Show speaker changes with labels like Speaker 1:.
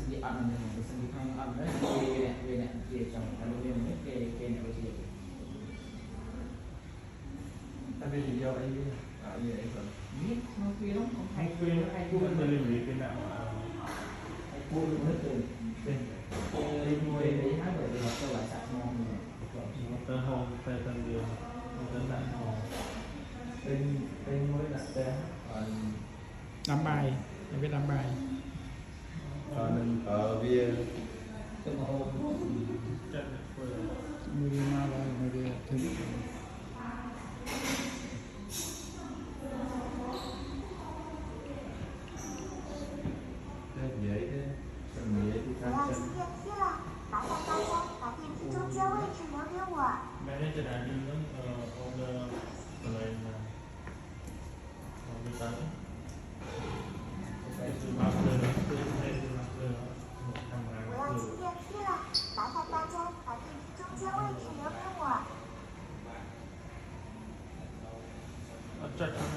Speaker 1: sendiri ăn này mình sendiri không ăn đấy về này về trong cái đồ viên này cái này cái gì
Speaker 2: tại vì lý do ấy ở gì ấy rồi
Speaker 1: biết nó kia lắm không
Speaker 2: hay
Speaker 1: hay
Speaker 2: quên
Speaker 1: hay
Speaker 2: quên
Speaker 1: quên
Speaker 2: mình lý cái nào
Speaker 1: hay quên luôn hết rồi
Speaker 2: tên
Speaker 1: về đấy hát bởi vì họ cho lại sạch ngon
Speaker 2: tơ hồng tơ tơ đường tơ nặng hồng tên mới đặt tên còn
Speaker 3: làm bài em biết làm bài
Speaker 2: còn ở bia
Speaker 1: cái mà hôm
Speaker 3: người đi mà là người đi thử
Speaker 2: dễ thế dễ thì
Speaker 4: 我要进电梯了，麻烦大家把电梯中间位置留给我。
Speaker 2: Manager đã đi đến order lên đi tới cái từ master từ master một thằng
Speaker 4: 我要进电梯了，麻烦大家把电梯中间位置留给我。
Speaker 2: chắc chắn